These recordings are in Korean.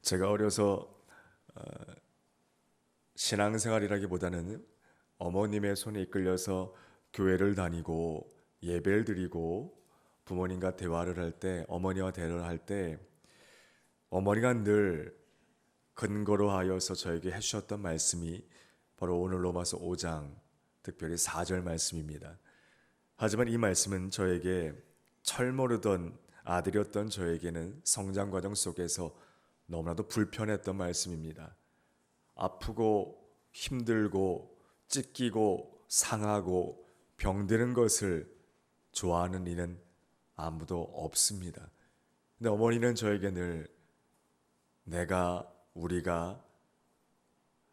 제가 어려서 신앙생활이라기보다는 어머님의 손에 이끌려서 교회를 다니고 예배를 드리고 부모님과 대화를 할 때, 어머니와 대화를 할 때 어머니가 늘 근거로 하여서 저에게 해주셨던 말씀이 바로 오늘 로마서 5장 특별히 4절 말씀입니다. 하지만 이 말씀은 저에게 철모르던 아들이었던 저에게는 성장 과정 속에서 너무나도 불편했던 말씀입니다. 아프고 힘들고 찢기고 상하고 병드는 것을 좋아하는 이는 아무도 없습니다. 근데 어머니는 저에게 늘 우리가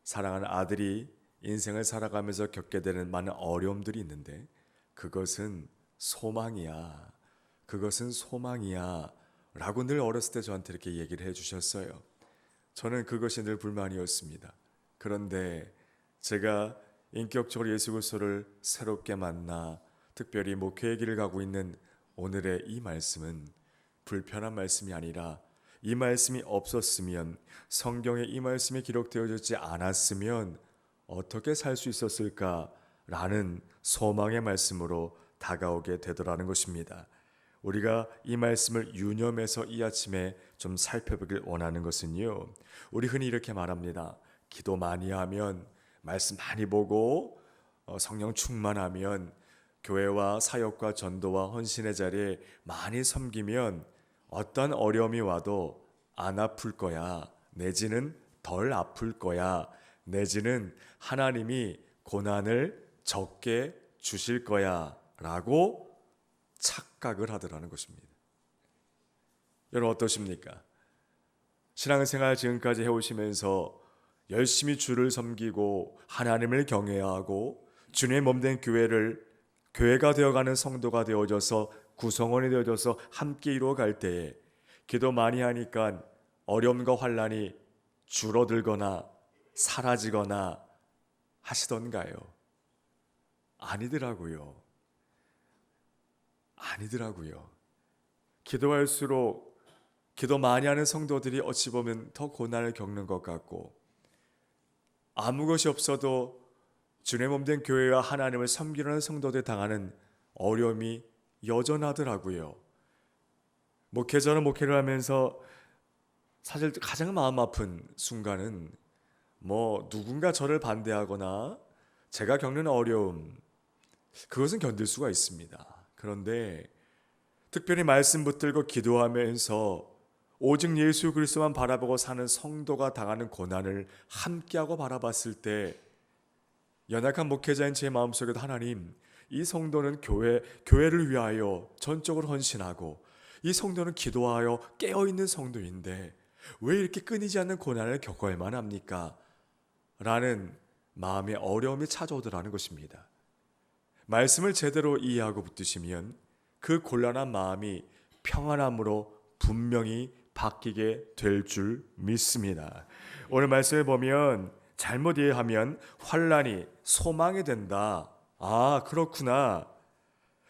사랑하는 아들이 인생을 살아가면서 겪게 되는 많은 어려움들이 있는데 그것은 소망이야. 그것은 소망이야. 라고 늘 어렸을 때 저한테 이렇게 얘기를 해주셨어요. 저는 그것이 늘 불만이었습니다. 그런데 제가 인격적으로 예수 그리스도를 새롭게 만나 특별히 목회의 길을 가고 있는 오늘의 이 말씀은 불편한 말씀이 아니라 이 말씀이 없었으면, 성경에 이 말씀이 기록되어지지 않았으면 어떻게 살 수 있었을까라는 소망의 말씀으로 다가오게 되더라는 것입니다. 우리가 이 말씀을 유념해서 이 아침에 좀 살펴보길 원하는 것은요, 우리 흔히 이렇게 말합니다. 기도 많이 하면, 말씀 많이 보고 성령 충만하면, 교회와 사역과 전도와 헌신의 자리에 많이 섬기면 어떤 어려움이 와도 안 아플 거야, 내지는 덜 아플 거야, 내지는 하나님이 고난을 적게 주실 거야 라고 착각을 하더라는 것입니다. 여러분 어떠십니까? 신앙생활 지금까지 해오시면서 열심히 주를 섬기고 하나님을 경외하고 주님의 몸된 교회가 되어가는 성도가 되어져서 구성원이 되어져서 함께 이루어갈 때에 기도 많이 하니까 어려움과 환난이 줄어들거나 사라지거나 하시던가요? 아니더라고요. 기도할수록 기도 많이 하는 성도들이 어찌 보면 더 고난을 겪는 것 같고, 아무 것이 없어도 주님의 몸된 교회와 하나님을 섬기려는 성도들이 당하는 어려움이 여전하더라고요. 저는 목회를 하면서 사실 가장 마음 아픈 순간은 누군가 저를 반대하거나 제가 겪는 어려움, 그것은 견딜 수가 있습니다. 그런데 특별히 말씀 붙들고 기도하면서 오직 예수 그리스도만 바라보고 사는 성도가 당하는 고난을 함께하고 바라봤을 때 연약한 목회자인 제 마음속에도 하나님, 이 성도는 교회를 위하여 전적으로 헌신하고 이 성도는 기도하여 깨어있는 성도인데 왜 이렇게 끊이지 않는 고난을 겪어야만 합니까? 라는 마음의 어려움이 찾아오더라는 것입니다. 말씀을 제대로 이해하고 붙드시면 그 곤란한 마음이 평안함으로 분명히 바뀌게 될 줄 믿습니다. 오늘 말씀을 보면 잘못 이해하면 환난이 소망이 된다. 아, 그렇구나.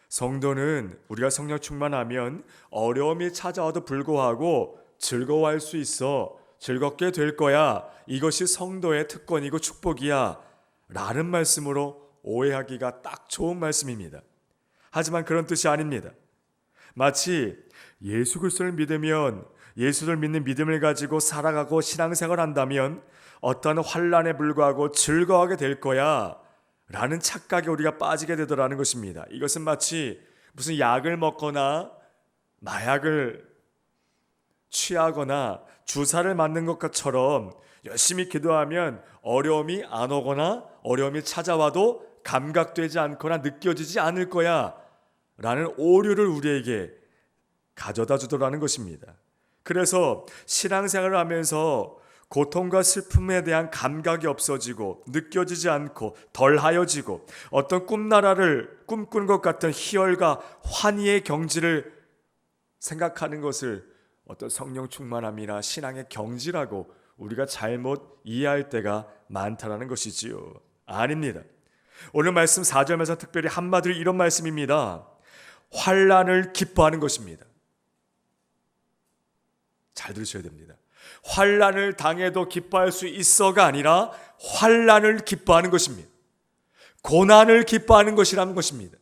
성도는 우리가 성령 충만하면 어려움이 찾아와도 불구하고 즐거워할 수 있어. 즐겁게 될 거야. 이것이 성도의 특권이고 축복이야. 라는 말씀으로 오해하기가 딱 좋은 말씀입니다. 하지만 그런 뜻이 아닙니다. 마치 예수 그리스도를 믿으면, 예수를 믿는 믿음을 가지고 살아가고 신앙생활을 한다면 어떠한 환난에 불구하고 즐거워하게 될 거야 라는 착각에 우리가 빠지게 되더라는 것입니다. 이것은 마치 무슨 약을 먹거나 마약을 취하거나 주사를 맞는 것처럼 열심히 기도하면 어려움이 안 오거나 어려움이 찾아와도 감각되지 않거나 느껴지지 않을 거야 라는 오류를 우리에게 가져다 주더라는 것입니다. 그래서 신앙생활을 하면서 고통과 슬픔에 대한 감각이 없어지고 느껴지지 않고 덜하여지고 어떤 꿈나라를 꿈꾸는 것 같은 희열과 환희의 경지를 생각하는 것을 어떤 성령 충만함이나 신앙의 경지라고 우리가 잘못 이해할 때가 많다는 것이지요. 아닙니다. 오늘 말씀 4절 말씀 특별히 한마디로 이런 말씀입니다. 환난을 기뻐하는 것입니다. 잘 들으셔야 됩니다. 환난을 당해도 기뻐할 수 있어가 아니라 환난을 기뻐하는 것입니다. 고난을 기뻐하는 것이라는 것입니다.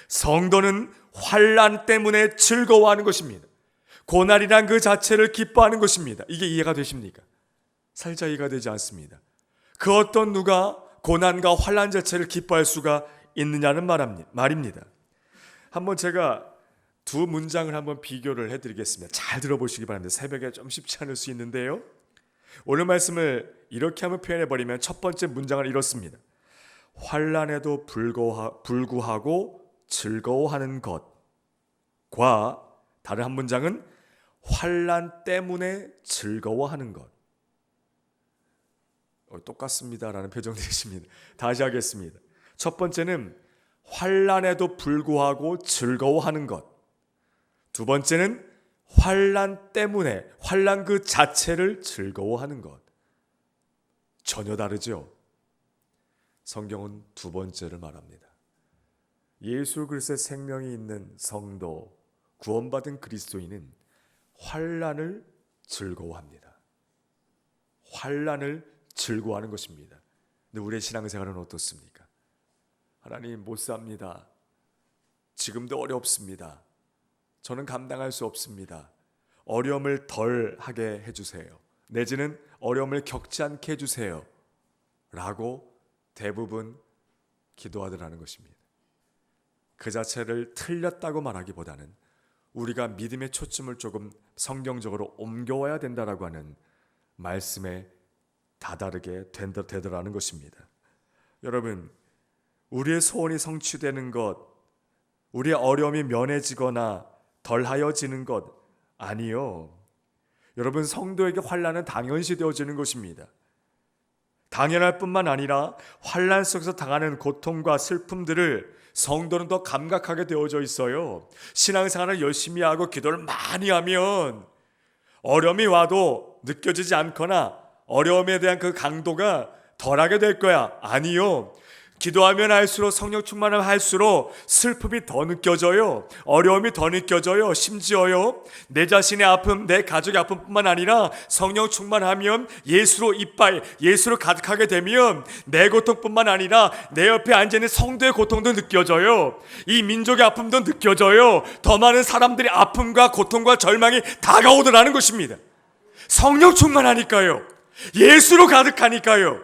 성도는 환난 때문에 즐거워하는 것입니다. 고난이란 그 자체를 기뻐하는 것입니다. 이게 이해가 되십니까? 살짝 이해가 되지 않습니다. 그 어떤 누가 고난과 환난 자체를 기뻐할 수가 있느냐는 말입니다. 한번 제가 두 문장을 한번 비교를 해드리겠습니다. 잘 들어보시기 바랍니다. 새벽에 좀 쉽지 않을 수 있는데요. 오늘 말씀을 이렇게 한번 표현해버리면 첫 번째 문장은 이렇습니다. 환난에도 불구하고 즐거워하는 것과 다른 한 문장은 환난 때문에 즐거워하는 것. 똑같습니다라는 표정 되십니다. 다시 하겠습니다. 첫 번째는 환난에도 불구하고 즐거워하는 것. 두 번째는 환난 때문에, 환난 그 자체를 즐거워하는 것. 전혀 다르죠. 성경은 두 번째를 말합니다. 예수 그리스도의 생명이 있는 성도, 구원받은 그리스도인은 환난을 즐거워합니다. 환난을 즐거워하는 것입니다. 근데 우리의 신앙생활은 어떻습니까? 하나님 못 삽니다. 지금도 어렵습니다. 저는 감당할 수 없습니다. 어려움을 덜 하게 해주세요. 내지는 어려움을 겪지 않게 해주세요. 라고 대부분 기도하더라는 것입니다. 그 자체를 틀렸다고 말하기보다는 우리가 믿음의 초점을 조금 성경적으로 옮겨와야 된다라고 하는 말씀에 다다르게 되더라는 것입니다. 여러분, 우리의 소원이 성취되는 것, 우리의 어려움이 면해지거나 덜하여지는 것 아니요. 여러분, 성도에게 환난은 당연시 되어지는 것입니다. 당연할 뿐만 아니라 환난 속에서 당하는 고통과 슬픔들을 성도는 더 감각하게 되어져 있어요. 신앙생활을 열심히 하고 기도를 많이 하면 어려움이 와도 느껴지지 않거나 어려움에 대한 그 강도가 덜하게 될 거야. 아니요. 기도하면 할수록, 성령 충만하면 할수록 슬픔이 더 느껴져요. 어려움이 더 느껴져요. 심지어요, 내 자신의 아픔, 내 가족의 아픔뿐만 아니라 성령 충만하면 예수로 이빠이, 예수로 가득하게 되면 내 고통뿐만 아니라 내 옆에 앉아있는 성도의 고통도 느껴져요. 이 민족의 아픔도 느껴져요. 더 많은 사람들의 아픔과 고통과 절망이 다가오더라는 것입니다. 성령 충만하니까요. 예수로 가득하니까요.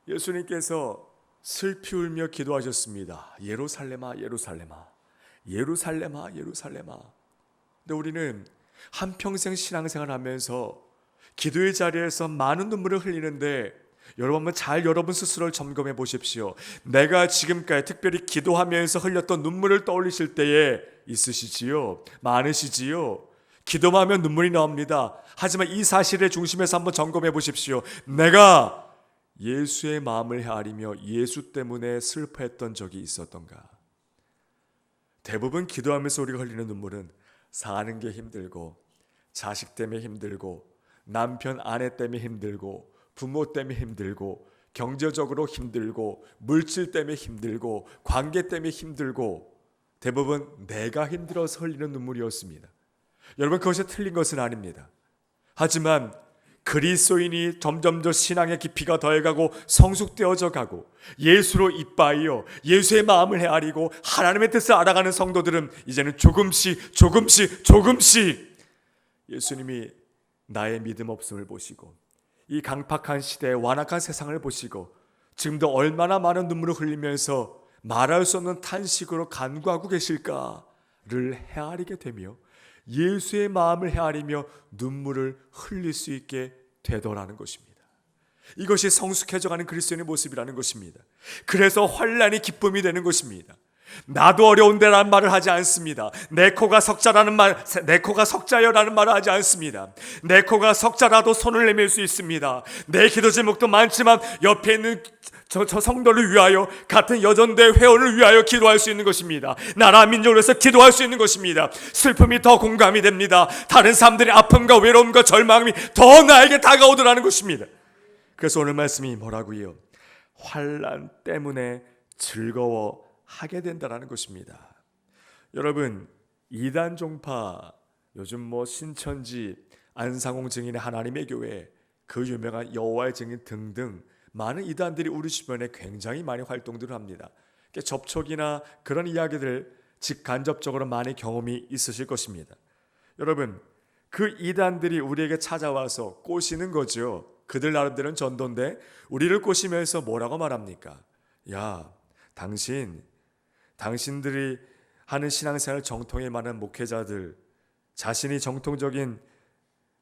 예수님께서 슬피 울며 기도하셨습니다. 예루살렘아, 예루살렘아, 예루살렘아, 예루살렘아. 근데 우리는 한평생 신앙생활 하면서 기도의 자리에서 많은 눈물을 흘리는데, 여러분 한번 잘 여러분 스스로를 점검해 보십시오. 내가 지금까지 특별히 기도하면서 흘렸던 눈물을 떠올리실 때에 있으시지요? 많으시지요? 기도만 하면 눈물이 나옵니다. 하지만 이 사실의 중심에서 한번 점검해 보십시오. 내가 예수의 마음을 헤아리며 예수 때문에 슬퍼했던 적이 있었던가? 대부분 기도하면서 우리가 흘리는 눈물은 사는 게 힘들고, 자식 때문에 힘들고, 남편 아내 때문에 힘들고, 부모 때문에 힘들고, 경제적으로 힘들고, 물질 때문에 힘들고, 관계 때문에 힘들고, 대부분 내가 힘들어서 흘리는 눈물이었습니다. 여러분, 그것이 틀린 것은 아닙니다. 하지만 그리스도인이 점점 더 신앙의 깊이가 더해가고 성숙되어져 가고 예수로 이빠이어 예수의 마음을 헤아리고 하나님의 뜻을 알아가는 성도들은 이제는 조금씩 예수님이 나의 믿음 없음을 보시고 이 강팍한 시대의 완악한 세상을 보시고 지금도 얼마나 많은 눈물을 흘리면서 말할 수 없는 탄식으로 간구하고 계실까를 헤아리게 되며 예수의 마음을 헤아리며 눈물을 흘릴 수 있게 되더라는 것입니다. 이것이 성숙해져가는 그리스도인의 모습이라는 것입니다. 그래서 환난이 기쁨이 되는 것입니다. 나도 어려운데라는 말을 하지 않습니다. 내 코가 석자라는 내 코가 석자여라는 말을 하지 않습니다. 내 코가 석자라도 손을 내밀 수 있습니다. 내 기도 제목도 많지만 옆에 있는 저 성도를 위하여, 같은 여전대 회원을 위하여 기도할 수 있는 것입니다. 나라 민족을 위해서 기도할 수 있는 것입니다. 슬픔이 더 공감이 됩니다. 다른 사람들의 아픔과 외로움과 절망이 더 나에게 다가오더라는 것입니다. 그래서 오늘 말씀이 뭐라고요? 환난 때문에 즐거워하게 된다는 것입니다. 여러분, 이단 종파, 요즘 신천지, 안상홍 증인의 하나님의 교회, 그 유명한 여호와의 증인 등등 많은 이단들이 우리 주변에 굉장히 많이 활동들을 합니다. 접촉이나 그런 이야기들 직간접적으로 많이 경험이 있으실 것입니다. 여러분, 그 이단들이 우리에게 찾아와서 꼬시는 거죠. 그들 나름대로는 전도인데 우리를 꼬시면서 뭐라고 말합니까? 야, 당신들이 하는 신앙생활 정통에 많은 목회자들, 자신이 정통적인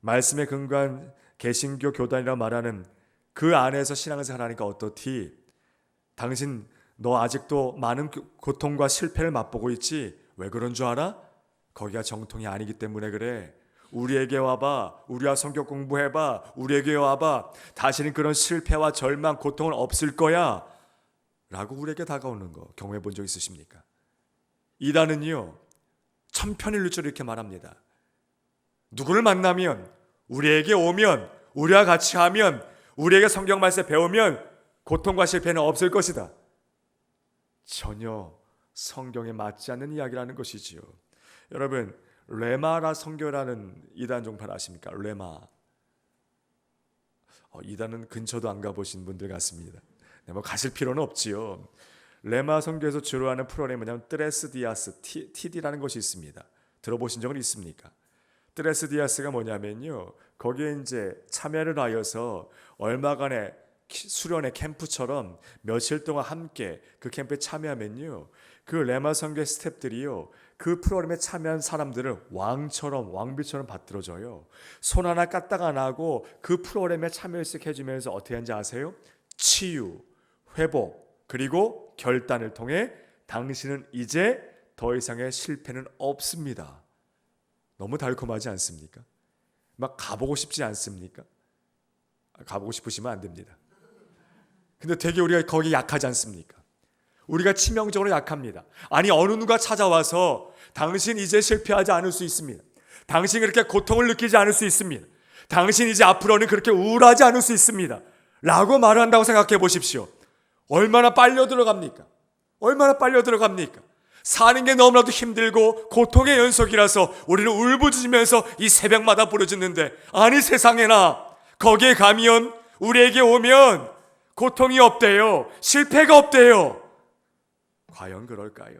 말씀에 근거한 개신교 교단이라 말하는 그 안에서 신앙생활 하니까 어떻디? 당신 너 아직도 많은 고통과 실패를 맛보고 있지? 왜 그런 줄 알아? 거기가 정통이 아니기 때문에 그래. 우리에게 와봐. 우리와 성경 공부해봐. 우리에게 와봐. 다시는 그런 실패와 절망, 고통은 없을 거야 라고 우리에게 다가오는 거 경험해 본 적 있으십니까? 이단은요, 천편일률적으로 이렇게 말합니다. 누구를 만나면, 우리에게 오면, 우리와 같이 하면, 우리에게 성경 말씀 배우면 고통과 실패는 없을 것이다. 전혀 성경에 맞지 않는 이야기라는 것이지요. 여러분, 레마라 성교라는 이단 종파 아십니까? 레마. 이단은 근처도 안 가보신 분들 같습니다. 뭐 가실 필요는 없지요. 레마 성교에서 주로 하는 프로그램이 뭐냐면 트레스 디아스, TD라는 것이 있습니다. 들어보신 적은 있습니까? 트레스 디아스가 뭐냐면요, 거기에 이제 참여를 하여서 얼마간의 수련의 캠프처럼 며칠 동안 함께 그 캠프에 참여하면요, 그 레마 성교 스태프들이요, 그 프로그램에 참여한 사람들을 왕비처럼 받들어줘요. 손 하나 까딱 안 하고 그 프로그램에 참여식 해주면서 어떻게 하는지 아세요? 치유, 회복, 그리고 결단을 통해 당신은 이제 더 이상의 실패는 없습니다. 너무 달콤하지 않습니까? 막 가보고 싶지 않습니까? 가보고 싶으시면 안 됩니다. 근데 되게 우리가 거기 약하지 않습니까? 우리가 치명적으로 약합니다. 아니, 어느 누가 찾아와서 당신 이제 실패하지 않을 수 있습니다. 당신 그렇게 고통을 느끼지 않을 수 있습니다. 당신 이제 앞으로는 그렇게 우울하지 않을 수 있습니다 라고 말을 한다고 생각해 보십시오. 얼마나 빨려 들어갑니까? 얼마나 빨려 들어갑니까? 사는 게 너무나도 힘들고 고통의 연속이라서 우리는 울부짖으면서 이 새벽마다 부르짖는데, 아니 세상에나 거기에 가면, 우리에게 오면 고통이 없대요. 실패가 없대요. 과연 그럴까요?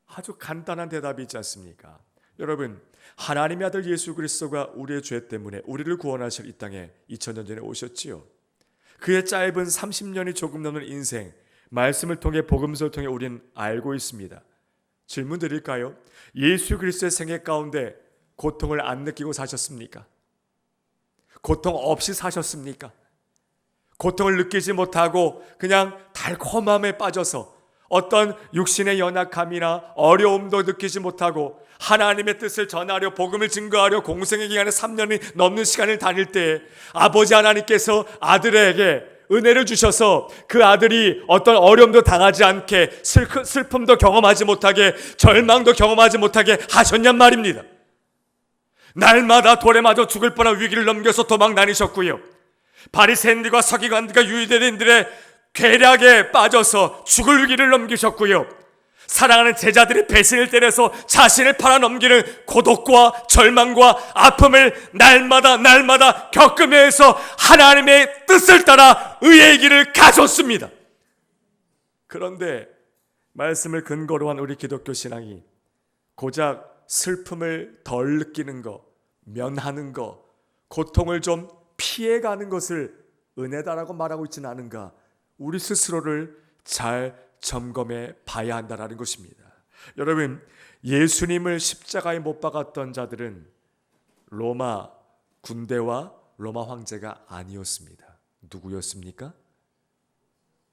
아주 간단한 대답이 있지 않습니까? 여러분, 하나님의 아들 예수 그리스도가 우리의 죄 때문에 우리를 구원하실 이 땅에 2000년 전에 오셨지요. 그의 짧은 30년이 조금 넘는 인생, 말씀을 통해 복음서를 통해 우리는 알고 있습니다. 질문 드릴까요? 예수 그리스도의 생애 가운데 고통을 안 느끼고 사셨습니까? 고통 없이 사셨습니까? 고통을 느끼지 못하고 그냥 달콤함에 빠져서 어떤 육신의 연약함이나 어려움도 느끼지 못하고 하나님의 뜻을 전하려, 복음을 증거하려 공생의 기간에 3년이 넘는 시간을 다닐 때 아버지 하나님께서 아들에게 은혜를 주셔서 그 아들이 어떤 어려움도 당하지 않게, 슬픔도 경험하지 못하게, 절망도 경험하지 못하게 하셨냔 말입니다. 날마다 돌에 맞아 죽을 뻔한 위기를 넘겨서 도망 다니셨고요, 바리새인들과 서기관들과 유대인들의 괴략에 빠져서 죽을 위기를 넘기셨고요, 사랑하는 제자들이 배신을 때려서 자신을 팔아넘기는 고독과 절망과 아픔을 날마다 겪으면서 하나님의 뜻을 따라 의의 길을 가셨습니다. 그런데 말씀을 근거로 한 우리 기독교 신앙이 고작 슬픔을 덜 느끼는 것, 면하는 것, 고통을 좀 피해가는 것을 은혜다라고 말하고 있지는 않은가, 우리 스스로를 잘 점검해 봐야 한다는 것입니다. 여러분, 예수님을 십자가에 못 박았던 자들은 로마 군대와 로마 황제가 아니었습니다. 누구였습니까?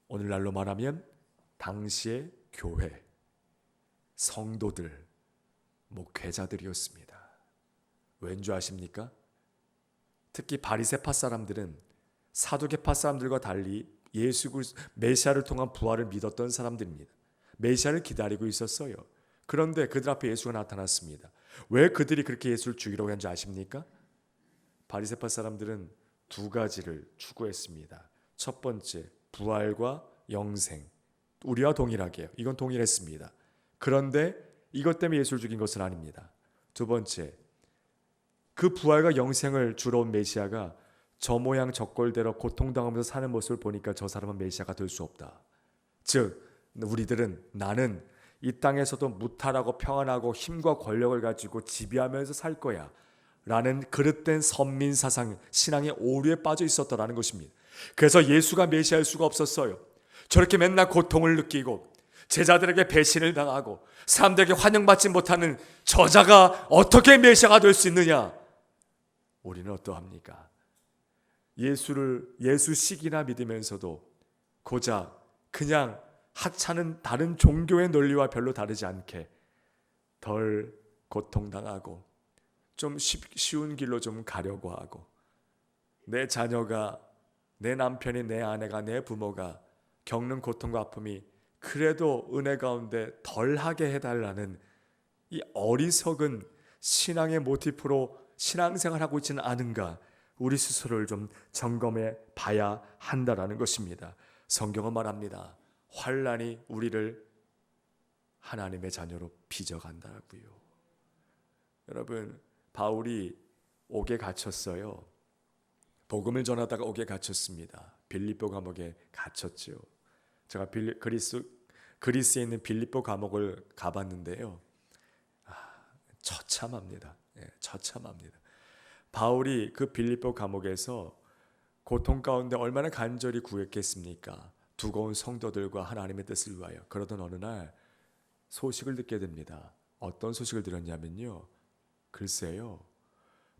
오늘날로 말하면 당시의 교회, 성도들, 목회자들이었습니다. 왠지 아십니까? 특히 바리새파 사람들은 사두개파 사람들과 달리 예수 그리스도 메시아를 통한 부활을 믿었던 사람들입니다. 메시아를 기다리고 있었어요. 그런데 그들 앞에 예수가 나타났습니다. 왜 그들이 그렇게 예수를 죽이려고 했는지 아십니까? 바리새파 사람들은 두 가지를 추구했습니다. 첫 번째, 부활과 영생. 우리와 동일하게, 이건 동일했습니다. 그런데 이것 때문에 예수를 죽인 것은 아닙니다. 두 번째, 그 부활과 영생을 주러 온 메시아가 저 모양 저 꼴대로 고통당하면서 사는 모습을 보니까 저 사람은 메시아가 될 수 없다. 즉 나는 이 땅에서도 무탈하고 평안하고 힘과 권력을 가지고 지배하면서 살 거야 라는 그릇된 선민사상, 신앙의 오류에 빠져 있었다라는 것입니다. 그래서 예수가 메시아일 수가 없었어요. 저렇게 맨날 고통을 느끼고 제자들에게 배신을 당하고 사람들에게 환영받지 못하는 저자가 어떻게 메시아가 될 수 있느냐? 우리는 어떠합니까? 예수식이나 믿으면서도 고작 그냥 하찮은 다른 종교의 논리와 별로 다르지 않게 덜 고통당하고 좀 쉬운 길로 좀 가려고 하고, 내 자녀가, 내 남편이, 내 아내가, 내 부모가 겪는 고통과 아픔이 그래도 은혜 가운데 덜하게 해달라는 이 어리석은 신앙의 모티프로 신앙생활하고 있지는 않은가, 우리 스스로를 좀 점검해 봐야 한다라는 것입니다. 성경은 말합니다. 환난이 우리를 하나님의 자녀로 빚어간다고요. 여러분, 바울이 옥에 갇혔어요. 복음을 전하다가 옥에 갇혔습니다. 빌립보 감옥에 갇혔죠. 제가 그리스에 있는 빌립보 감옥을 가봤는데요. 처참합니다. 처참합니다. 바울이 그 빌립보 감옥에서 고통 가운데 얼마나 간절히 구했겠습니까? 두고 온 성도들과 하나님의 뜻을 위하여. 그러던 어느 날 소식을 듣게 됩니다. 어떤 소식을 들었냐면요, 글쎄요,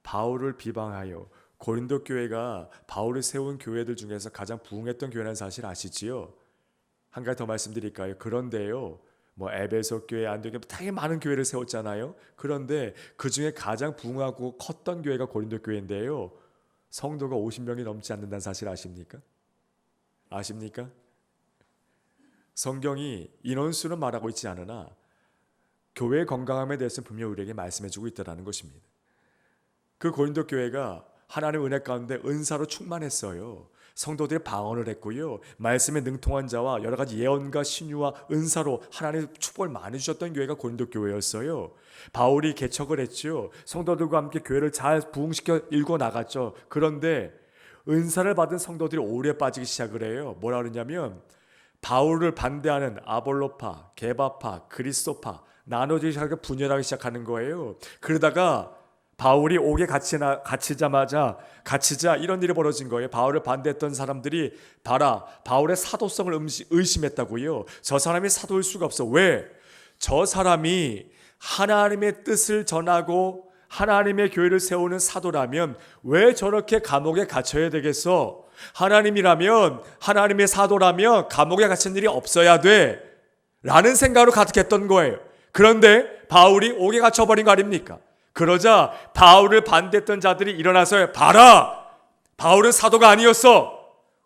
바울을 비방하여 고린도 교회가 바울이 세운 교회들 중에서 가장 부흥했던 교회라는 사실 아시지요? 한 가지 더 말씀드릴까요? 그런데요, 에베소 교회, 안디옥 교회 되게 많은 교회를 세웠잖아요. 그런데 그 중에 가장 부흥하고 컸던 교회가 고린도 교회인데요, 성도가 50명이 넘지 않는다는 사실 아십니까? 성경이 인원수는 말하고 있지 않으나 교회의 건강함에 대해서는 분명히 우리에게 말씀해주고 있다는 것입니다. 그 고린도 교회가 하나님의 은혜 가운데 은사로 충만했어요. 성도들이 방언을 했고요, 말씀에 능통한 자와 여러 가지 예언과 신유와 은사로 하나님의 축복을 많이 주셨던 교회가 고린도 교회였어요. 바울이 개척을 했죠. 성도들과 함께 교회를 잘 부흥시켜 일궈 나갔죠. 그런데 은사를 받은 성도들이 오류에 빠지기 시작을 해요. 뭐라 그러냐면 바울을 반대하는 아볼로파, 게바파, 그리스도파 나눠지기 시작하고 분열하기 시작하는 거예요. 그러다가 바울이 옥에 갇히자 이런 일이 벌어진 거예요. 바울을 반대했던 사람들이 바울의 사도성을 의심했다고요. 저 사람이 사도일 수가 없어. 왜? 저 사람이 하나님의 뜻을 전하고 하나님의 교회를 세우는 사도라면 왜 저렇게 감옥에 갇혀야 되겠어? 하나님이라면, 하나님의 사도라면 감옥에 갇힌 일이 없어야 돼 라는 생각으로 가득했던 거예요. 그런데 바울이 옥에 갇혀버린 거 아닙니까? 그러자 바울을 반대했던 자들이 일어나서 봐라, 바울은 사도가 아니었어.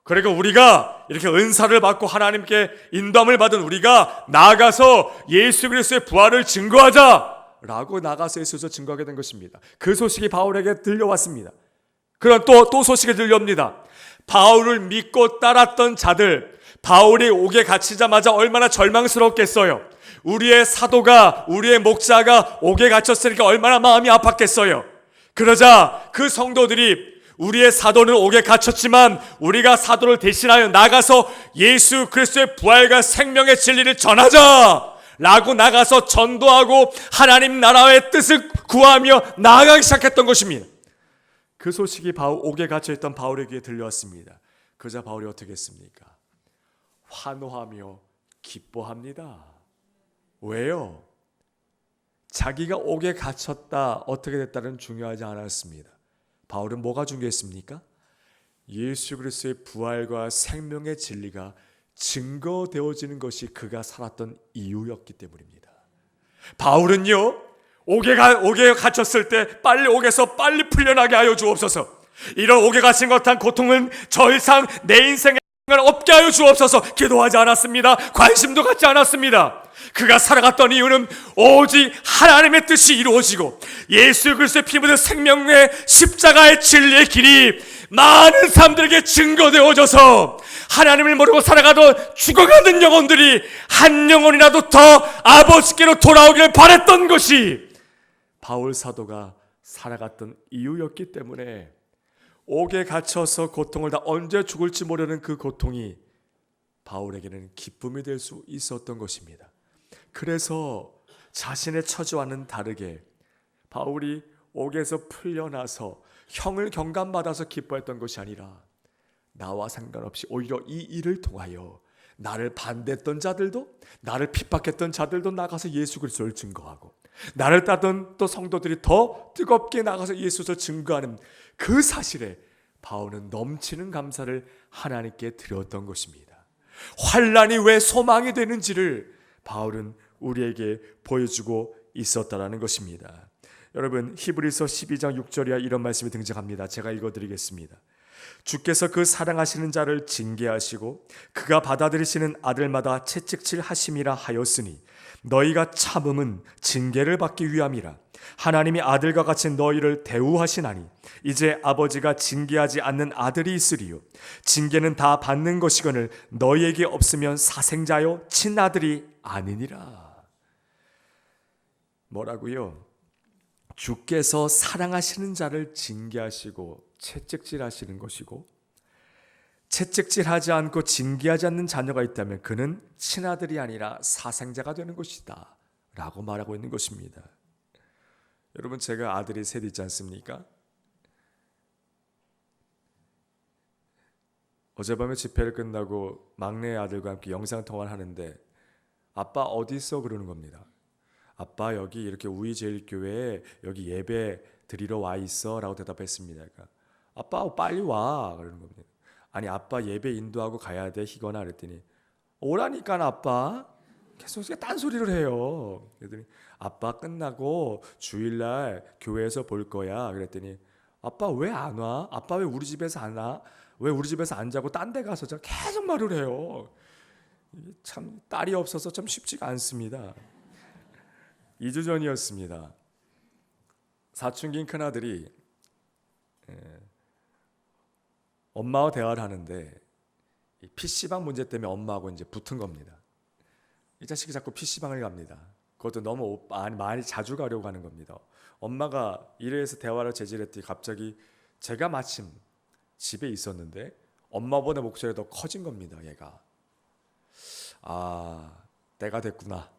그러니까 우리가 이렇게 은사를 받고 하나님께 인도함을 받은 우리가 나아가서 예수 그리스도의 부활을 증거하자 라고 나가서 예수를 증거하게 된 것입니다. 그 소식이 바울에게 들려왔습니다. 그럼 또 소식이 들려옵니다. 바울을 믿고 따랐던 자들, 바울이 옥에 갇히자마자 얼마나 절망스럽겠어요. 우리의 사도가, 우리의 목자가 옥에 갇혔으니까 얼마나 마음이 아팠겠어요. 그러자 그 성도들이 우리의 사도는 옥에 갇혔지만 우리가 사도를 대신하여 나가서 예수 그리스도의 부활과 생명의 진리를 전하자 라고 나가서 전도하고 하나님 나라의 뜻을 구하며 나아가기 시작했던 것입니다. 그 소식이 옥에 갇혀있던 바울의 귀에 들려왔습니다. 그러자 바울이 어떻게 했습니까? 환호하며 기뻐합니다. 왜요? 자기가 옥에 갇혔다, 어떻게 됐다는 중요하지 않았습니다. 바울은 뭐가 중요했습니까? 예수 그리스도의 부활과 생명의 진리가 증거되어지는 것이 그가 살았던 이유였기 때문입니다. 바울은요, 옥에 갇혔을 때 빨리 옥에서 빨리 풀려나게 하여 주옵소서. 이런 옥에 갇힌 것한 고통은 더 이상 내 인생에 없게 하여 주옵소서 기도하지 않았습니다. 관심도 갖지 않았습니다. 그가 살아갔던 이유는 오직 하나님의 뜻이 이루어지고 예수 그리스도의 피 묻은 생명의 십자가의 진리의 길이 많은 사람들에게 증거되어져서 하나님을 모르고 살아가던 죽어가는 영혼들이 한 영혼이라도 더 아버지께로 돌아오기를 바랬던 것이 바울 사도가 살아갔던 이유였기 때문에 옥에 갇혀서 고통을 다 언제 죽을지 모르는 그 고통이 바울에게는 기쁨이 될 수 있었던 것입니다. 그래서 자신의 처지와는 다르게 바울이 옥에서 풀려나서 형을 경감받아서 기뻐했던 것이 아니라 나와 상관없이 오히려 이 일을 통하여 나를 반대했던 자들도, 나를 핍박했던 자들도 나가서 예수 그리스도를 증거하고, 나를 따던 또 성도들이 더 뜨겁게 나가서 예수를 증거하는 그 사실에 바울은 넘치는 감사를 하나님께 드렸던 것입니다. 환난이 왜 소망이 되는지를 바울은 우리에게 보여주고 있었다라는 것입니다. 여러분, 히브리서 12장 6절이야 이런 말씀이 등장합니다. 제가 읽어드리겠습니다. 주께서 그 사랑하시는 자를 징계하시고 그가 받아들이시는 아들마다 채찍질 하심이라 하였으니 너희가 참음은 징계를 받기 위함이라. 하나님이 아들과 같이 너희를 대우하시나니 이제 아버지가 징계하지 않는 아들이 있으리요. 징계는 다 받는 것이거늘 너희에게 없으면 사생자요 친아들이 아니니라. 뭐라고요? 주께서 사랑하시는 자를 징계하시고 채찍질하시는 것이고, 채찍질하지 않고 징계하지 않는 자녀가 있다면 그는 친아들이 아니라 사생자가 되는 것이다 라고 말하고 있는 것입니다. 여러분, 제가 아들이 셋 있지 않습니까? 어젯밤에 집회를 끝나고 막내 아들과 함께 영상통화를 하는데 아빠 어디 있어? 그러는 겁니다. 아빠 여기 이렇게 우이제일교회에 여기 예배 드리러 와 있어 라고 대답했습니다. 그러니까 아빠 빨리 와 그러는 겁니다. 아니 아빠 예배 인도하고 가야 돼 희건아 그랬더니 오라니까 아빠 계속 딴소리를 해요. 그랬더니 아빠 끝나고 주일날 교회에서 볼 거야 그랬더니 아빠 왜 안 와? 아빠 왜 우리 집에서 안 와? 왜 우리 집에서 안 자고 딴 데 가서 계속 말을 해요. 참 딸이 없어서 참 쉽지가 않습니다. 2주 전이었습니다. 사춘기인 큰아들이 엄마와 대화를 하는데 PC방 문제 때문에 엄마하고 이제 붙은 겁니다. 이 자식이 자꾸 PC방을 갑니다. 그것도 너무 많이 자주 가려고 하는 겁니다. 엄마가 이래서 대화를 재질했더니 갑자기 제가 마침 집에 있었는데 엄마보다 목소리가 더 커진 겁니다. 얘가 때가 됐구나.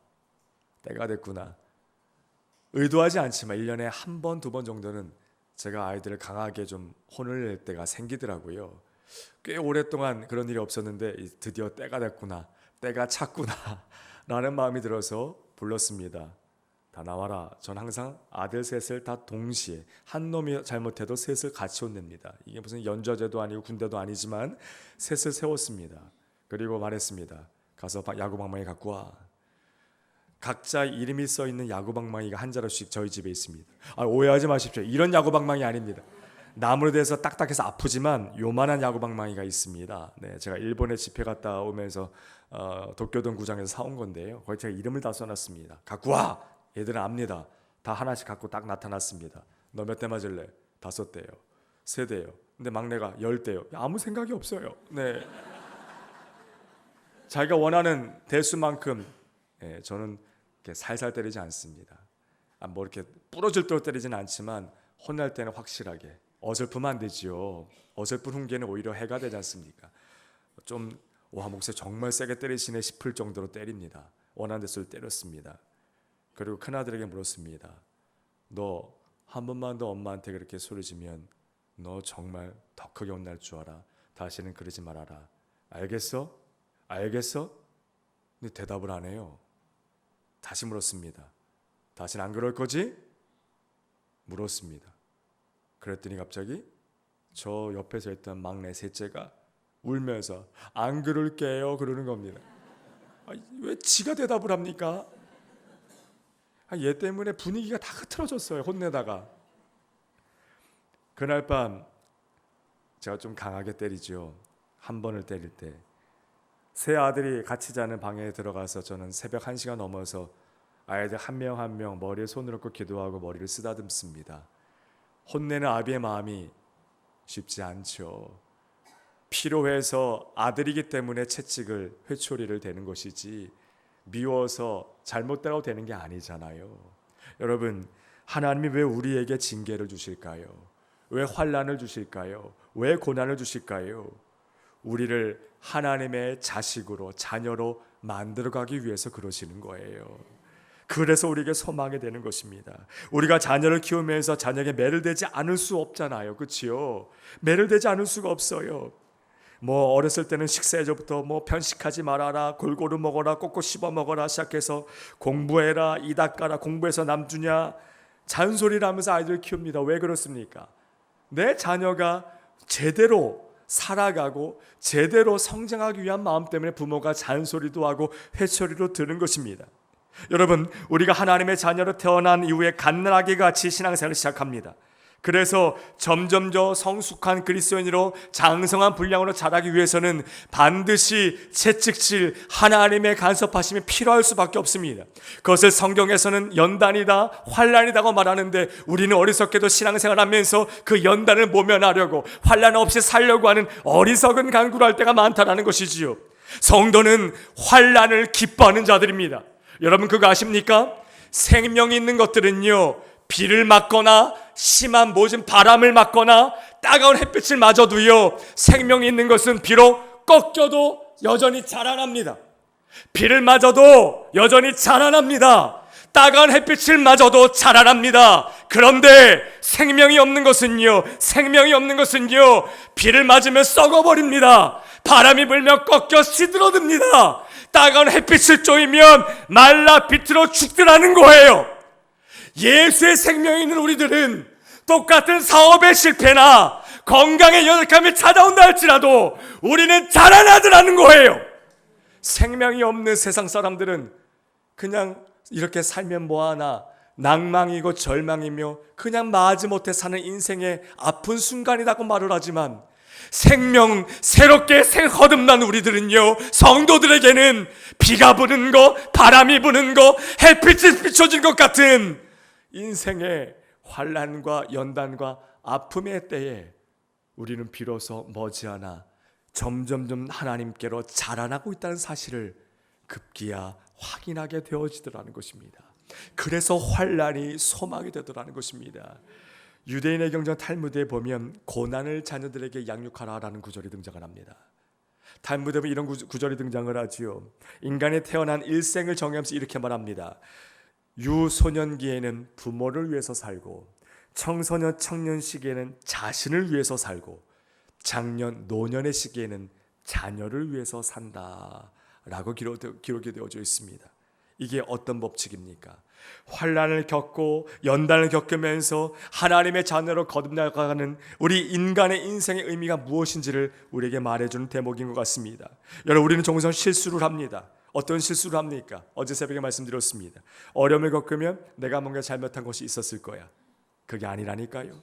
의도하지 않지만 1년에 한 번, 두 번 정도는 제가 아이들을 강하게 좀 혼을 낼 때가 생기더라고요. 꽤 오랫동안 그런 일이 없었는데 드디어 때가 됐구나, 때가 찼구나 라는 마음이 들어서 불렀습니다. 다 나와라. 전 항상 아들 셋을 다 동시에, 한 놈이 잘못해도 셋을 같이 혼냅니다. 이게 무슨 연좌제도 아니고 군대도 아니지만 셋을 세웠습니다. 그리고 말했습니다. 가서 야구방망이 갖고 와. 각자 이름이 써있는 야구방망이가 한 자루씩 저희 집에 있습니다. 오해하지 마십시오. 이런 야구방망이 아닙니다. 나무로 돼서 딱딱해서 아프지만 요만한 야구방망이가 있습니다. 네, 제가 일본에 집회 갔다 오면서 도쿄동 구장에서 사온 건데요. 거기 제가 이름을 다 써놨습니다. 갖고 와! 얘들은 압니다. 다 하나씩 갖고 딱 나타났습니다. 너 몇 대 맞을래? 5대요. 3대요. 근데 막내가 10대요. 아무 생각이 없어요. 네. 자기가 원하는 대수만큼 저는 이렇게 살살 때리지 않습니다. 뭐 이렇게 부러질 대로 때리지는 않지만 혼날 때는 확실하게. 어설프면 안 되지요. 어설픈 훈계는 오히려 해가 되지 않습니까? 좀 목소리 정말 세게 때리시네 싶을 정도로 때립니다. 원하는 대수를 때렸습니다. 그리고 큰아들에게 물었습니다. 너 한 번만 더 엄마한테 그렇게 소리지면 너 정말 더 크게 혼날 줄 알아. 다시는 그러지 말아라. 알겠어? 근데 대답을 안 해요. 다시 물었습니다. 다시는 안 그럴 거지? 물었습니다. 그랬더니 갑자기 저 옆에서 있던 막내 셋째가 울면서 안 그럴게요 그러는 겁니다. 왜 지가 대답을 합니까? 얘 때문에 분위기가 다 흐트러졌어요. 혼내다가. 그날 밤 제가 좀 강하게 때리죠. 한 번을 때릴 때 세 아들이 같이 자는 방에 들어가서 저는 새벽 1시가 넘어서 아이들 한 명 한 명 머리에 손을 얹고 기도하고 머리를 쓰다듬습니다. 혼내는 아비의 마음이 쉽지 않죠. 필요해서 아들이기 때문에 채찍을 회초리를 대는 것이지 미워서 잘못되라고 되는 게 아니잖아요. 여러분, 하나님이 왜 우리에게 징계를 주실까요? 왜 환난을 주실까요? 왜 고난을 주실까요? 우리를 하나님의 자식으로, 자녀로 만들어가기 위해서 그러시는 거예요. 그래서 우리에게 소망이 되는 것입니다. 우리가 자녀를 키우면서 자녀에게 매를 대지 않을 수 없잖아요. 그렇지요? 매를 대지 않을 수가 없어요. 어렸을 때는 식사에서부터 편식하지 말아라, 골고루 먹어라, 꼭꼭 씹어 먹어라 시작해서 공부해라, 이 닦아라, 공부해서 남주냐 잔소리를 하면서 아이들을 키웁니다. 왜 그렇습니까? 내 자녀가 제대로 살아가고 제대로 성장하기 위한 마음 때문에 부모가 잔소리도 하고 회초리로 드는 것입니다. 여러분, 우리가 하나님의 자녀로 태어난 이후에 갓난아기 같이 신앙생활을 시작합니다. 그래서 점점 더 성숙한 그리스도인으로 장성한 분량으로 자라기 위해서는 반드시 채찍질 하나님의 간섭하심이 필요할 수밖에 없습니다. 그것을 성경에서는 연단이다, 환난이라고 말하는데 우리는 어리석게도 신앙생활하면서 그 연단을 모면하려고 환난 없이 살려고 하는 어리석은 간구를 할 때가 많다는 것이지요. 성도는 환난을 기뻐하는 자들입니다. 여러분 그거 아십니까? 생명이 있는 것들은요, 비를 맞거나 심한 모진 바람을 맞거나 따가운 햇빛을 맞아도요, 생명이 있는 것은 비록 꺾여도 여전히 자라납니다. 비를 맞아도 여전히 자라납니다. 따가운 햇빛을 맞아도 자라납니다. 그런데 생명이 없는 것은요, 비를 맞으면 썩어버립니다. 바람이 불면 꺾여 시들어듭니다. 따가운 햇빛을 쬐이면 말라 비틀어 죽더라는 거예요. 예수의 생명이 있는 우리들은 똑같은 사업의 실패나 건강의 연약함이 찾아온다 할지라도 우리는 자라나더라는 거예요. 생명이 없는 세상 사람들은 그냥 이렇게 살면 뭐하나, 낭망이고 절망이며 그냥 마지못해 사는 인생의 아픈 순간이라고 말을 하지만, 생명 새롭게 거듭난 우리들은요, 성도들에게는 비가 부는 거, 바람이 부는 거, 햇빛이 비춰진 것 같은 인생의 환난과 연단과 아픔의 때에 우리는 비로소 머지않아 점점점 하나님께로 자라나고 있다는 사실을 급기야 확인하게 되어지더라는 것입니다. 그래서 환난이 소망이 되더라는 것입니다. 유대인의 경전 탈무드에 보면 고난을 자녀들에게 양육하라라는 구절이 등장을 합니다. 탈무드에 보면 이런 구절이 등장을 하지요. 인간이 태어난 일생을 정의하면서 이렇게 말합니다. 유소년기에는 부모를 위해서 살고, 청소년 청년 시기에는 자신을 위해서 살고, 장년 노년의 시기에는 자녀를 위해서 산다라고 기록이 되어져 있습니다. 이게 어떤 법칙입니까? 환난을 겪고 연단을 겪으면서 하나님의 자녀로 거듭나가는 우리 인간의 인생의 의미가 무엇인지를 우리에게 말해주는 대목인 것 같습니다. 여러분, 우리는 종종 실수를 합니다. 어떤 실수를 합니까? 어제 새벽에 말씀드렸습니다. 어려움을 겪으면 내가 뭔가 잘못한 것이 있었을 거야. 그게 아니라니까요.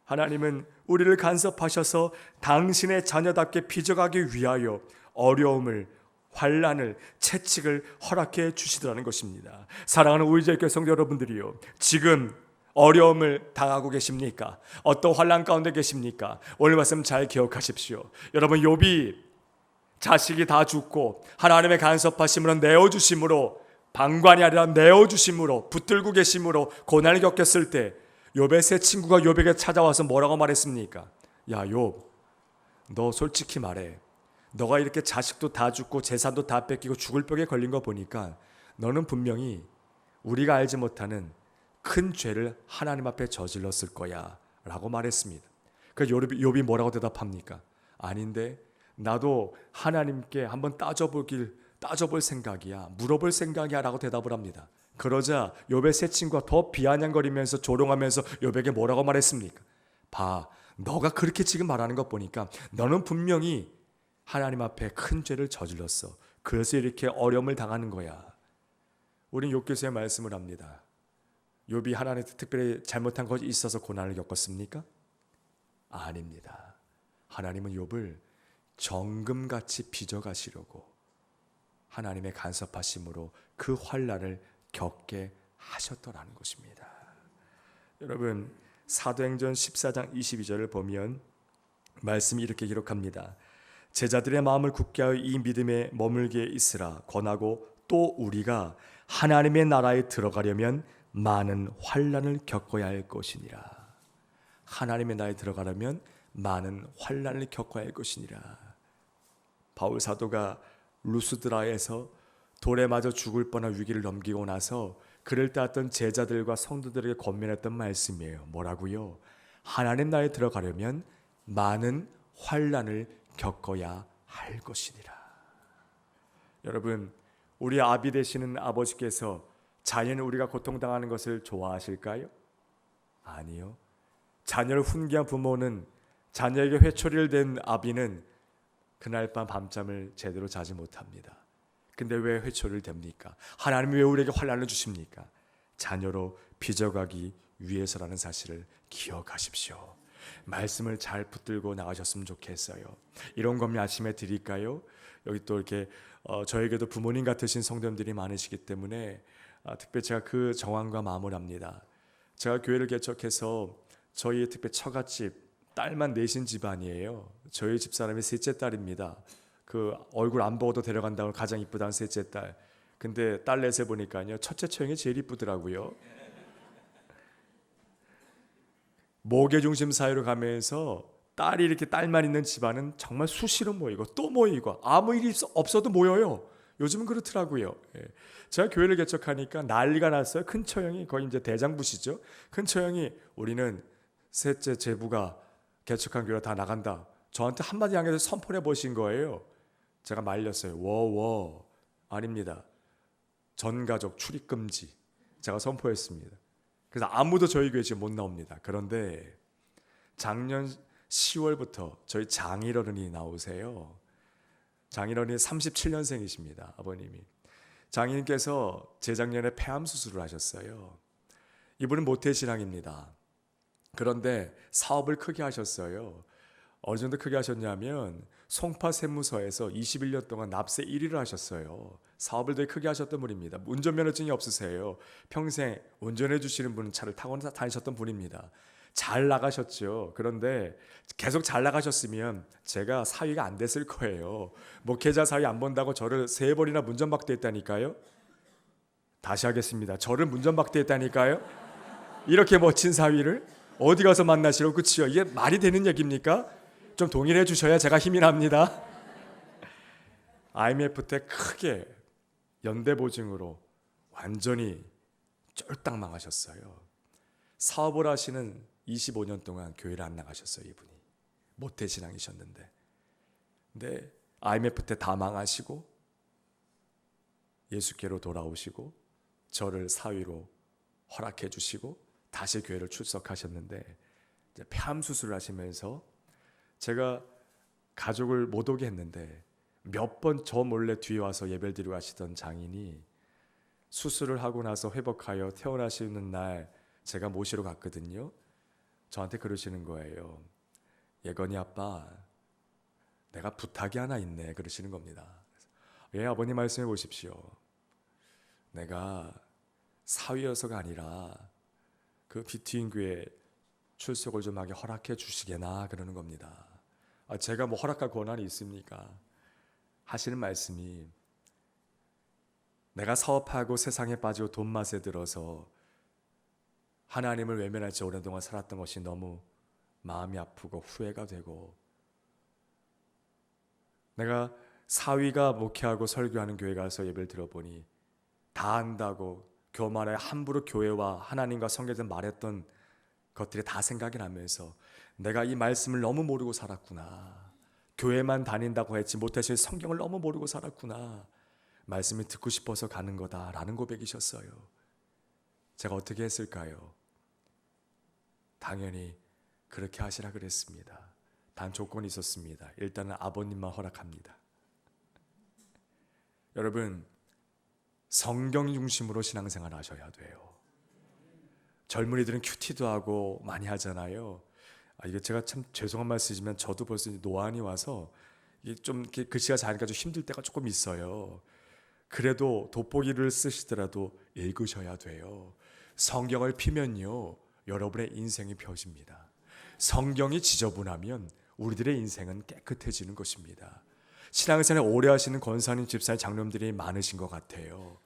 하나님은 우리를 간섭하셔서 당신의 자녀답게 빚어가기 위하여 어려움을, 환난을, 채찍을 허락해 주시더라는 것입니다. 사랑하는 우리제일교회 성도 여러분들이요, 지금 어려움을 당하고 계십니까? 어떤 환난 가운데 계십니까? 오늘 말씀 잘 기억하십시오. 여러분, 욥이 자식이 다 죽고 하나님의 간섭하심으로 내어주심으로, 방관이 아니라 내어주심으로 붙들고 계심으로 고난을 겪었을 때 욥의 세 친구가 욥에게 찾아와서 뭐라고 말했습니까? 야, 욥, 너 솔직히 말해. 너가 이렇게 자식도 다 죽고 재산도 다 뺏기고 죽을 벽에 걸린 거 보니까 너는 분명히 우리가 알지 못하는 큰 죄를 하나님 앞에 저질렀을 거야 라고 말했습니다. 그래서 욥이 뭐라고 대답합니까? 아닌데, 나도 하나님께 한번 따져볼 생각이야, 물어볼 생각이야 라고 대답을 합니다. 그러자 욥의 세 친구가 더 비아냥거리면서 조롱하면서 욥에게 뭐라고 말했습니까? 봐, 너가 그렇게 지금 말하는 것 보니까 너는 분명히 하나님 앞에 큰 죄를 저질렀어. 그래서 이렇게 어려움을 당하는 거야. 우린 욥기서의 말씀을 합니다. 욥이 하나님께 특별히 잘못한 것이 있어서 고난을 겪었습니까? 아닙니다. 하나님은 욥을 정금같이 빚어가시려고 하나님의 간섭하심으로 그 환난을 겪게 하셨더라는 것입니다. 여러분, 사도행전 14장 22절을 보면 말씀이 이렇게 기록합니다. 제자들의 마음을 굳게 하여 이 믿음에 머물게 있으라 권하고 또 우리가 하나님의 나라에 들어가려면 많은 환난을 겪어야 할 것이니라. 하나님의 나라에 들어가려면 많은 환난을 겪어야 할 것이니라. 바울 사도가 루스드라에서 돌에 맞아 죽을 뻔한 위기를 넘기고 나서 그를 따랐던 제자들과 성도들에게 권면했던 말씀이에요. 뭐라고요? 하나님 나라에 들어가려면 많은 환난을 겪어야 할 것이니라. 여러분, 우리 아비 되시는 아버지께서 자녀는 우리가 고통당하는 것을 좋아하실까요? 아니요. 자녀를 훈계한 부모는, 자녀에게 회초리를 댄 아비는 그날 밤 밤잠을 제대로 자지 못합니다. 근데 왜 회초리를 댑니까? 하나님이 왜 우리에게 환난을 주십니까? 자녀로 빚어가기 위해서라는 사실을 기억하십시오. 말씀을 잘 붙들고 나가셨으면 좋겠어요. 이런 권면 아침에 드릴까요? 여기 또 이렇게 저에게도 부모님 같으신 성도님들이 많으시기 때문에 특별히 제가 그 정황과 마음을 합니다. 제가 교회를 개척해서 저희 특별히 처갓집 딸만 넷인 집안이에요. 저희 집사람이 셋째 딸입니다. 그 얼굴 안 보고도 데려간다고 가장 이쁘다는 셋째 딸. 근데 딸 넷에 보니까요, 첫째 처형이 제일 이쁘더라고요. 모계중심 사회로 가면서 딸이 이렇게 딸만 있는 집안은 정말 수시로 모이고 또 모이고 아무 일이 없어도 모여요. 요즘은 그렇더라고요. 제가 교회를 개척하니까 난리가 났어요. 큰 처형이 거의 이제 대장부시죠. 큰 처형이 우리는 셋째 제부가 개척한 교회 다 나간다. 저한테 한마디 안 해서 선포를 해보신 거예요. 제가 말렸어요. 워워 아닙니다. 전가족 출입 금지. 제가 선포했습니다. 그래서 아무도 저희 교회 지금 못 나옵니다. 그런데 작년 10월부터 저희 장인어른이 나오세요. 장인어른이 37년생이십니다. 아버님이. 장인께서 재작년에 폐암 수술을 하셨어요. 이분은 모태신앙입니다. 그런데 사업을 크게 하셨어요. 어느 정도 크게 하셨냐면 송파 세무서에서 21년 동안 납세 1위를 하셨어요. 사업을 되게 크게 하셨던 분입니다. 운전면허증이 없으세요. 평생 운전해 주시는 분은 차를 타고 다니셨던 분입니다. 잘 나가셨죠. 그런데 계속 잘 나가셨으면 제가 사위가 안 됐을 거예요. 목회자 사위 안 본다고 저를 3번이나 문전박대했다니까요. 다시 하겠습니다. 저를 문전박대했다니까요. 이렇게 멋진 사위를 어디 가서 만나시라고. 그치요? 이게 말이 되는 얘기입니까? 좀 동의해 주셔야 제가 힘이 납니다. IMF 때 크게 연대보증으로 완전히 쫄딱 망하셨어요. 사업을 하시는 25년 동안 교회를 안 나가셨어요. 이분이 모태신앙이셨는데. 근데 IMF 때 다 망하시고 예수께로 돌아오시고 저를 사위로 허락해 주시고 다시 교회를 출석하셨는데, 이제 폐암 수술을 하시면서 제가 가족을 못 오게 했는데 몇 번 저 몰래 뒤에 와서 예배를 드리고 하시던 장인이 수술을 하고 나서 회복하여 퇴원하시는 날 제가 모시러 갔거든요. 저한테 그러시는 거예요. 예건이 아빠, 내가 부탁이 하나 있네. 그러시는 겁니다. 예, 아버님 말씀해 보십시오. 내가 사위여서가 아니라 그 비트윈 교회 출석을 좀 하게 허락해 주시게나 그러는 겁니다. 제가 뭐 허락할 권한이 있습니까? 하시는 말씀이, 내가 사업하고 세상에 빠지고 돈 맛에 들어서 하나님을 외면할 지 오랫동안 살았던 것이 너무 마음이 아프고 후회가 되고, 내가 사위가 목회하고 설교하는 교회 가서 예배를 들어보니 다 안다고 교만에 함부로 교회와 하나님과 성경에서 말했던 것들이 다 생각이 나면서 내가 이 말씀을 너무 모르고 살았구나. 교회만 다닌다고 했지 못해서 성경을 너무 모르고 살았구나. 말씀이 듣고 싶어서 가는 거다라는 고백이셨어요. 제가 어떻게 했을까요? 당연히 그렇게 하시라 그랬습니다. 단 조건이 있었습니다. 일단은 아버님만 허락합니다. 여러분, 성경 중심으로 신앙생활 하셔야 돼요. 젊은이들은 큐티도 하고 많이 하잖아요. 이게 제가 참 죄송한 말씀이지만 저도 벌써 노안이 와서 이게 좀 글씨가 작으니까 좀 힘들 때가 조금 있어요. 그래도 돋보기를 쓰시더라도 읽으셔야 돼요. 성경을 피면요, 여러분의 인생이 펴집니다. 성경이 지저분하면 우리들의 인생은 깨끗해지는 것입니다. 신앙생활 오래 하시는 권사님, 집사님, 장로님들이 많으신 것 같아요.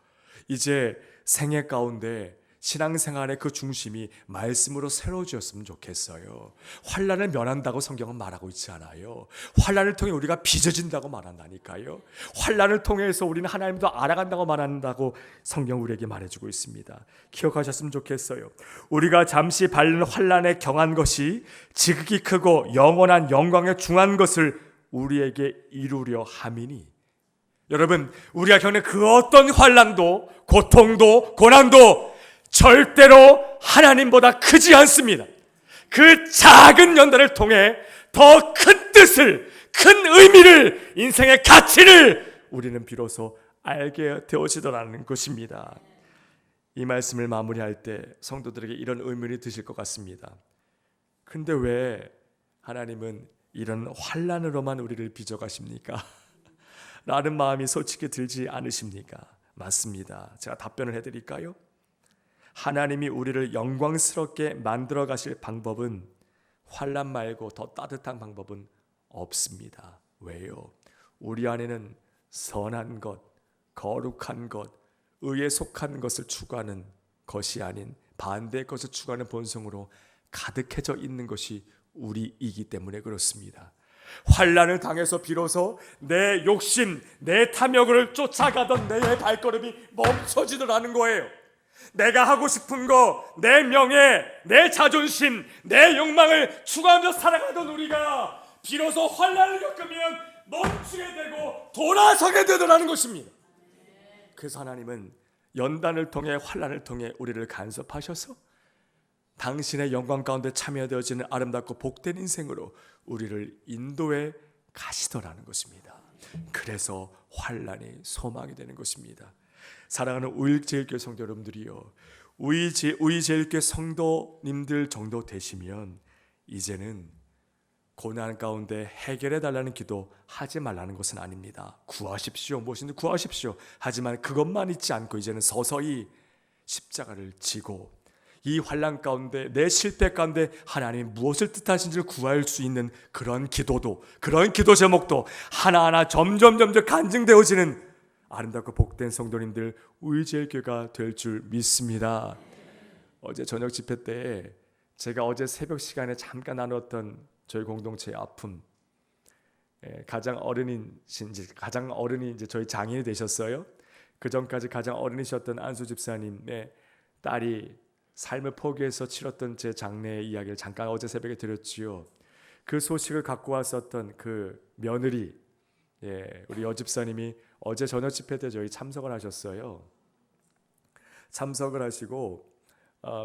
이제 생애 가운데 신앙생활의 그 중심이 말씀으로 새로워졌으면 좋겠어요. 환난을 면한다고 성경은 말하고 있지 않아요. 환난을 통해 우리가 빚어진다고 말한다니까요. 환난을 통해서 우리는 하나님도 알아간다고 말한다고 성경 우리에게 말해주고 있습니다. 기억하셨으면 좋겠어요. 우리가 잠시 밟는 환난에 경한 것이 지극히 크고 영원한 영광에 중한 것을 우리에게 이루려 함이니, 여러분, 우리가 겪는 그 어떤 환난도 고통도 고난도 절대로 하나님보다 크지 않습니다. 그 작은 연단을 통해 더 큰 뜻을, 큰 의미를, 인생의 가치를 우리는 비로소 알게 되어지더라는 것입니다. 이 말씀을 마무리할 때 성도들에게 이런 의문이 드실 것 같습니다. 근데 왜 하나님은 이런 환난으로만 우리를 빚어가십니까? 라는 마음이 솔직히 들지 않으십니까? 맞습니다. 제가 답변을 해드릴까요? 하나님이 우리를 영광스럽게 만들어 가실 방법은, 환난 말고 더 따뜻한 방법은 없습니다. 왜요? 우리 안에는 선한 것, 거룩한 것, 의에 속한 것을 추구하는 것이 아닌 반대의 것을 추구하는 본성으로 가득해져 있는 것이 우리이기 때문에 그렇습니다. 환난을 당해서 비로소 내 욕심, 내 탐욕을 쫓아가던 내 발걸음이 멈춰지더라는 거예요. 내가 하고 싶은 거, 내 명예, 내 자존심, 내 욕망을 추구하면서 살아가던 우리가 비로소 환난을 겪으면 멈추게 되고 돌아서게 되더라는 것입니다. 그래서 하나님은 연단을 통해, 환난을 통해 우리를 간섭하셔서 당신의 영광 가운데 참여되어지는 아름답고 복된 인생으로 우리를 인도해 가시더라는 것입니다. 그래서 환난이 소망이 되는 것입니다. 사랑하는 우일제일교회 성도 여러분들이요, 우일제일교회 성도님들 정도 되시면 이제는 고난 가운데 해결해 달라는 기도 하지 말라는 것은 아닙니다. 구하십시오. 무엇이든 구하십시오. 하지만 그것만 있지 않고 이제는 서서히 십자가를 지고 이 환난 가운데, 내 실패 가운데 하나님이 무엇을 뜻하신지를 구할 수 있는 그런 기도도, 그런 기도 제목도 하나하나 점점 간증되어지는 아름답고 복된 성도님들 우일제일교회가 될 줄 믿습니다. 어제 저녁 집회 때 제가 어제 새벽 시간에 잠깐 나눴던 저희 공동체의 아픔, 가장 어른이 이제 저희 장인이 되셨어요. 그 전까지 가장 어른이셨던 안수 집사님의 딸이 삶을 포기해서 치렀던 제 장래의 이야기를 잠깐 어제 새벽에 드렸지요. 그 소식을 갖고 왔었던 그 며느리, 우리 여집사님이 어제 저녁 집회 때 저희 참석을 하셨어요. 참석을 하시고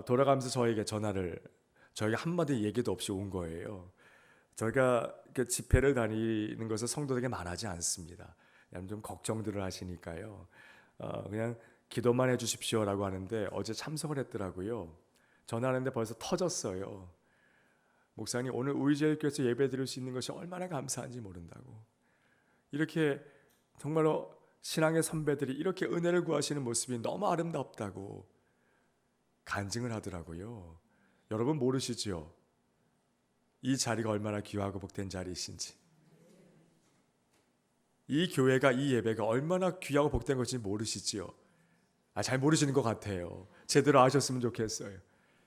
돌아가면서 저에게 전화를, 저희가 한마디 얘기도 없이 온 거예요. 저희가 집회를 다니는 것을 성도들에게 말하지 않습니다. 그냥 좀 걱정들을 하시니까요. 그냥 기도만 해주십시오라고 하는데 어제 참석을 했더라고요. 전화하는데 벌써 터졌어요. 목사님, 오늘 우일제일교회에서 예배 드릴 수 있는 것이 얼마나 감사한지 모른다고. 이렇게 정말로 신앙의 선배들이 이렇게 은혜를 구하시는 모습이 너무 아름답다고 간증을 하더라고요. 여러분 모르시죠? 이 자리가 얼마나 귀하고 복된 자리이신지, 이 교회가, 이 예배가 얼마나 귀하고 복된 것인지 모르시지요? 잘 모르시는 것 같아요. 제대로 아셨으면 좋겠어요.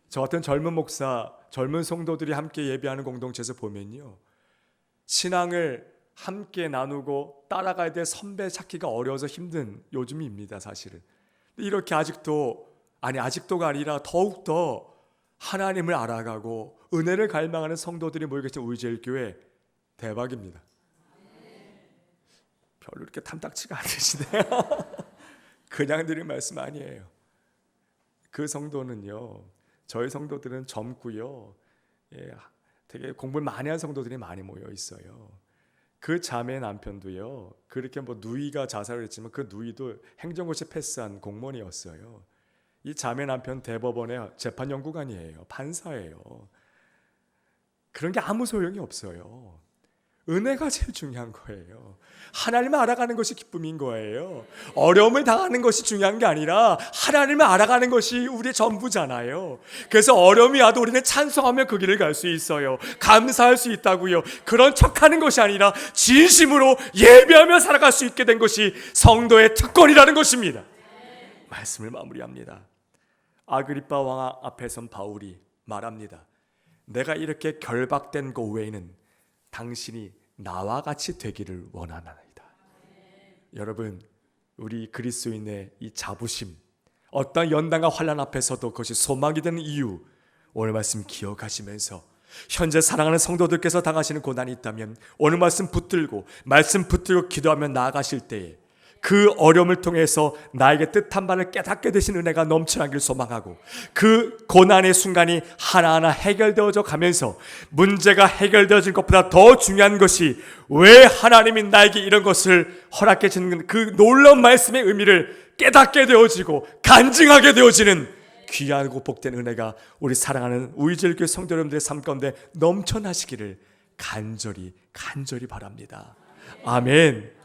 저 같은 젊은 목사, 젊은 성도들이 함께 예배하는 공동체에서 보면요, 신앙을 함께 나누고 따라가야 될 선배 찾기가 어려워서 힘든 요즘입니다, 사실은. 이렇게 아직도가 아니라 더욱더 하나님을 알아가고 은혜를 갈망하는 성도들이 모여 계신 우일제일교회 대박입니다. 별로 이렇게 탐탁치가 않으시네요. 그냥 드린 말씀 아니에요. 그 성도는요, 저희 성도들은 젊고요, 되게 공부를 많이 한 성도들이 많이 모여 있어요. 그 자매 남편도요, 그렇게 누이가 자살을 했지만 그 누이도 행정고시 패스한 공무원이었어요. 이 자매 남편 대법원의 재판연구관이에요. 판사예요. 그런 게 아무 소용이 없어요. 은혜가 제일 중요한 거예요. 하나님을 알아가는 것이 기쁨인 거예요. 어려움을 당하는 것이 중요한 게 아니라 하나님을 알아가는 것이 우리의 전부잖아요. 그래서 어려움이 와도 우리는 찬송하며 그 길을 갈 수 있어요. 감사할 수 있다고요. 그런 척하는 것이 아니라 진심으로 예배하며 살아갈 수 있게 된 것이 성도의 특권이라는 것입니다. 말씀을 마무리합니다. 아그리빠 왕 앞에선 바울이 말합니다. 내가 이렇게 결박된 것 외에는 당신이 나와 같이 되기를 원하나이다. 여러분, 우리 그리스도인의 이 자부심, 어떤 연단과 환난 앞에서도 그것이 소망이 되는 이유, 오늘 말씀 기억하시면서 현재 사랑하는 성도들께서 당하시는 고난이 있다면 오늘 말씀 붙들고 기도하며 나아가실 때에 그 어려움을 통해서 나에게 뜻한 바를 깨닫게 되신 은혜가 넘쳐나길 소망하고, 그 고난의 순간이 하나하나 해결되어져 가면서 문제가 해결되어진 것보다 더 중요한 것이 왜 하나님이 나에게 이런 것을 허락해 주는 그 놀라운 말씀의 의미를 깨닫게 되어지고 간증하게 되어지는 귀하고 복된 은혜가 우리 사랑하는 우이젤교회 성도 여러분들의 삶 가운데 넘쳐나시기를 간절히 바랍니다. 아멘.